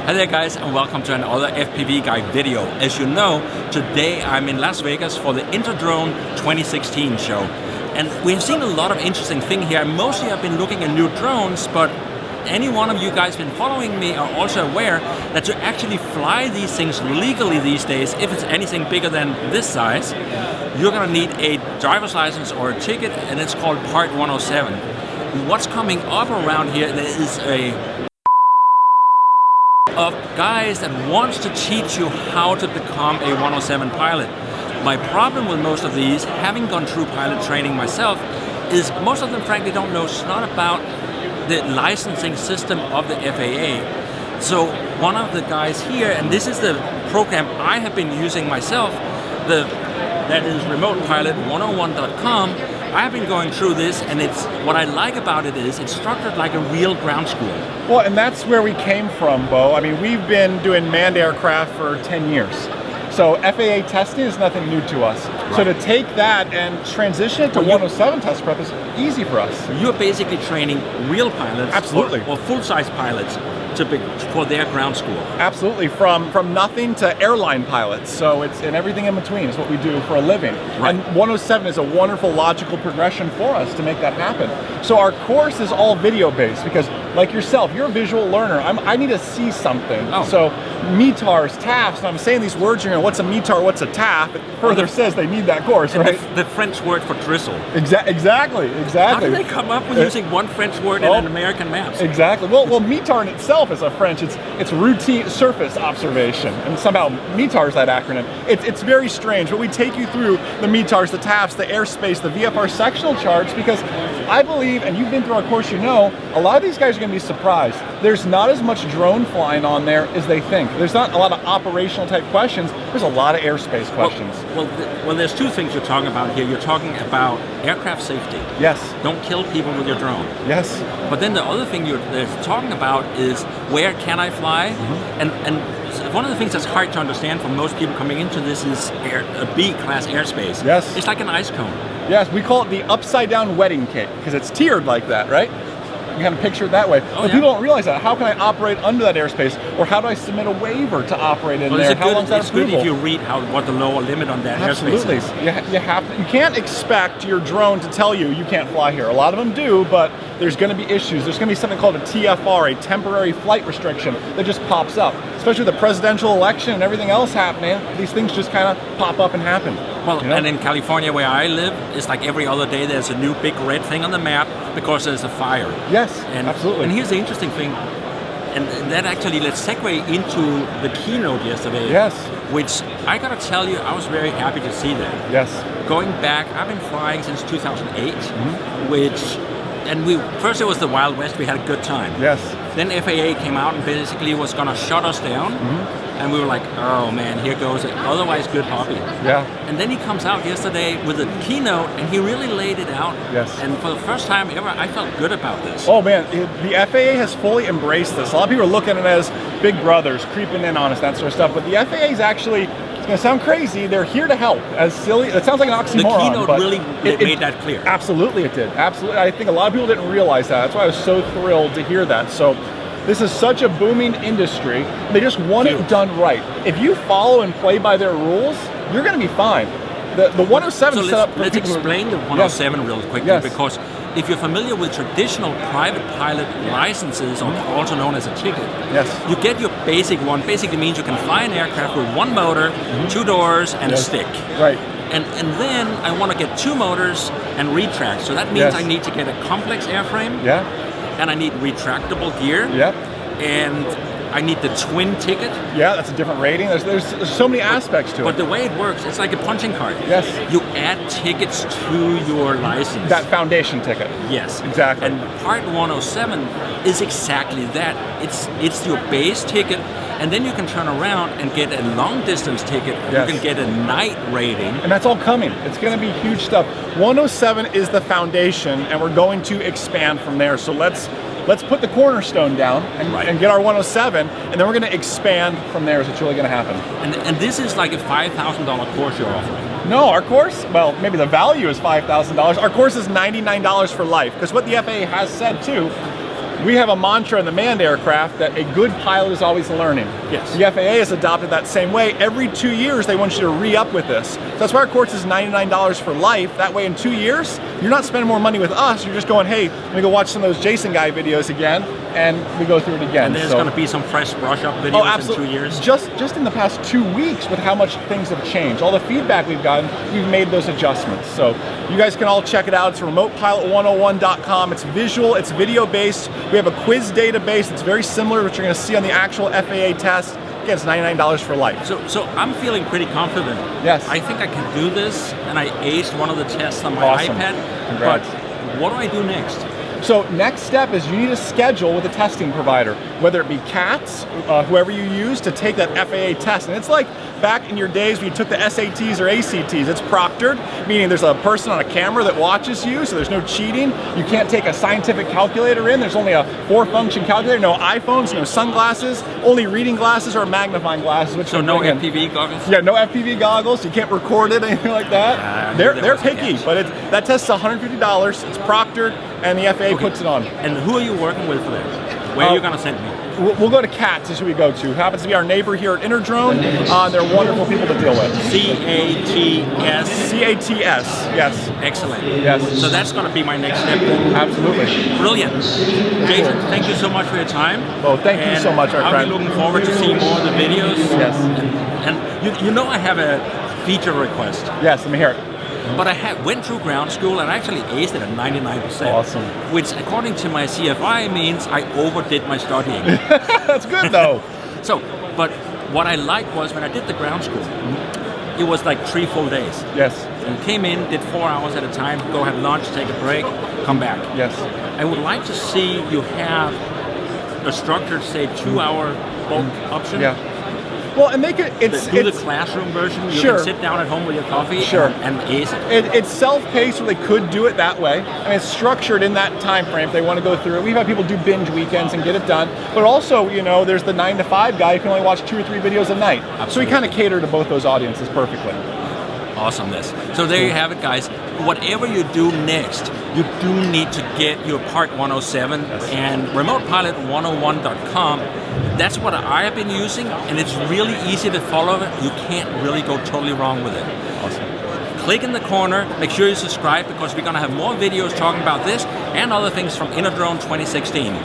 Hi there guys, and welcome to another FPV guide video. As you know, today I'm in Las Vegas for the InterDrone 2016 show. And we have seen a lot of interesting things here. Mostly I've been looking at new drones, but any one of you guys been following me are also aware that to actually fly these things legally these days, if it's anything bigger than this size, you're gonna need a driver's license or a ticket, and it's called Part 107. What's coming up around here, there is a of guys that wants to teach you how to become a 107 pilot. My problem with most of these, having gone through pilot training myself, is most of them frankly don't know not about the licensing system of the FAA. So one of the guys here, and this is the program I have been using myself, that is RemotePilot101.com. I have been going through this, and what I like about it is it's structured like a real ground school. Well, and that's where we came from, Bo. I mean, we've been doing manned aircraft for 10 years. So FAA testing is nothing new to us. Right. So to take that and transition it to 107 test prep is easy for us. You're basically training real pilots, absolutely, or full-size pilots for their ground school. Absolutely, from nothing to airline pilots. So and everything in between is what we do for a living. Right. And 107 is a wonderful logical progression for us to make that happen. So our course is all video based because, like yourself, you're a visual learner. I need to see something. Oh. So METARs, TAFs, and I'm saying these words, what's a METAR, what's a TAF? It further says they need that course, right? The French word for drizzle. Exactly. How did they come up with using one French word in an American map? Exactly. Well, METAR in itself is a French. It's routine surface observation, and somehow METAR is that acronym. It's very strange, but we take you through the METARs, the TAFs, the airspace, the VFR sectional charts, because I believe, and you've been through our course, a lot of these guys are going to be surprised. There's not as much drone flying on there as they think. There's not a lot of operational type questions. There's a lot of airspace questions. Well, there's two things you're talking about here. You're talking about aircraft safety. Yes. Don't kill people with your drone. Yes. But then the other thing you're talking about is where can I fly? Mm-hmm. And one of the things that's hard to understand for most people coming into this is a B-class airspace. Yes. It's like an ice cone. Yes, we call it the upside-down wedding cake because it's tiered like that, right? You kind of picture it that way. But people don't realize that. How can I operate under that airspace? Or how do I submit a waiver to operate in there? How long is that it's good if you read what the lower limit on that airspace is. You can't expect your drone to tell you can't fly here. A lot of them do, but there's going to be issues. There's going to be something called a TFR, a temporary flight restriction, that just pops up. Especially with the presidential election and everything else happening, these things just kind of pop up and happen. Well, and in California where I live, it's like every other day there's a new big red thing on the map because there's a fire. Yes, absolutely. And here's the interesting thing, and that actually, let's segue into the keynote yesterday. Yes. Which, I gotta tell you, I was very happy to see that. Yes. Going back, I've been flying since 2008, first it was the Wild West, we had a good time. Yes. Then FAA came out and basically was gonna shut us down. And we were like, oh man, here goes an otherwise good hobby. Yeah. And then he comes out yesterday with a keynote and he really laid it out. Yes. And for the first time ever, I felt good about this. Oh man, the FAA has fully embraced this. A lot of people are looking at it as big brothers creeping in on us, that sort of stuff. But the FAA is actually, it's going to sound crazy, they're here to help. As silly, it sounds like an oxymoron. The keynote really made that clear. Absolutely it did. Absolutely. I think a lot of people didn't realize that. That's why I was so thrilled to hear that. So this is such a booming industry. They just want it done right. If you follow and play by their rules, you're going to be fine. The 107 so set up for let's explain the 107 real quickly, because if you're familiar with traditional private pilot licenses, or also known as a ticket, you get your basic one. Basically means you can fly an aircraft with one motor, two doors, and a stick. Right. And then I want to get two motors and retract. So that means I need to get a complex airframe. Yeah. And I need retractable gear. Yep. And I need the twin ticket. Yeah, that's a different rating. There's so many aspects to it. But the way it works, it's like a punching card. Yes. You add tickets to your license. That foundation ticket. Yes. Exactly. And Part 107 is exactly that. It's your base ticket, and then you can turn around and get a long distance ticket. Yes. You can get a night rating. And that's all coming. It's going to be huge stuff. 107 is the foundation, and we're going to expand from there. So let's put the cornerstone down and get our 107, and then we're going to expand from there. Is what's really going to happen. And this is like a $5,000 course you're offering. No, our course, well, maybe the value is $5,000. Our course is $99 for life, because what the FAA has said too, We have a mantra in the manned aircraft that a good pilot is always learning. Yes. The FAA has adopted that same way. Every 2 years, they want you to re-up with this. So that's why our course is $99 for life. That way, in 2 years, you're not spending more money with us. You're just going, hey, let me go watch some of those Jason guy videos again, and we go through it again. And there's going to be some fresh brush-up videos in 2 years? Just in the past 2 weeks, with how much things have changed, all the feedback we've gotten, we've made those adjustments. So you guys can all check it out. It's RemotePilot101.com. It's visual, it's video-based. We have a quiz database that's very similar to what you're going to see on the actual FAA test. Again, it's $99 for life. So I'm feeling pretty confident. Yes. I think I can do this, and I aced one of the tests on my Awesome. iPad. Congrats. But what do I do next? So next step is you need a schedule with a testing provider, whether it be CATS, whoever you use to take that FAA test. And it's like back in your days when you took the SATs or ACTs, it's proctored, meaning there's a person on a camera that watches you, so there's no cheating. You can't take a scientific calculator in. There's only a 4-function calculator, no iPhones, no sunglasses, only reading glasses or magnifying glasses. Which So no FPV goggles? Yeah, no FPV goggles. You can't record it, anything like that. They're picky, but that test is $150. It's proctored, and the FAA puts it on. And who are you working with for that? Where are you going to send me? We'll go to CATS is who we go to. Happens to be our neighbor here at InterDrone. They're wonderful people to deal with. CATS? CATS, yes. Excellent. Yes. So that's going to be my next step then. Absolutely. Brilliant. Jason, thank you so much for your time. Well, thank you so much, our friend. I'll be looking forward to seeing more of the videos. Yes. And you know I have a feature request. Yes, let me hear it. But I went through ground school and actually aced it at 99%. Awesome. Which, according to my CFI, means I overdid my studying. That's good, though. But what I liked was when I did the ground school, it was like 3 full days. Yes. And came in, did 4 hours at a time, go have lunch, take a break, come back. Yes. I would like to see you have a structured, say, 2-hour bulk option. Yeah. Well, and make it, do the classroom version. You Sure. can sit down at home with your coffee Sure. and ace it. It's self-paced, so they could do it that way. I mean, it's structured in that time frame if they want to go through it. We've had people do binge weekends and get it done. But also, you know, there's the 9 to 5 guy who can only watch 2 or 3 videos a night. Absolutely. So we kind of cater to both those audiences perfectly. Awesomeness. So there you have it, guys. Whatever you do next, you do need to get your Part 107 and RemotePilot101.com. That's what I have been using, and it's really easy to follow. You can't really go totally wrong with it. Awesome. Click in the corner, make sure you subscribe because we're going to have more videos talking about this and other things from InterDrone 2016.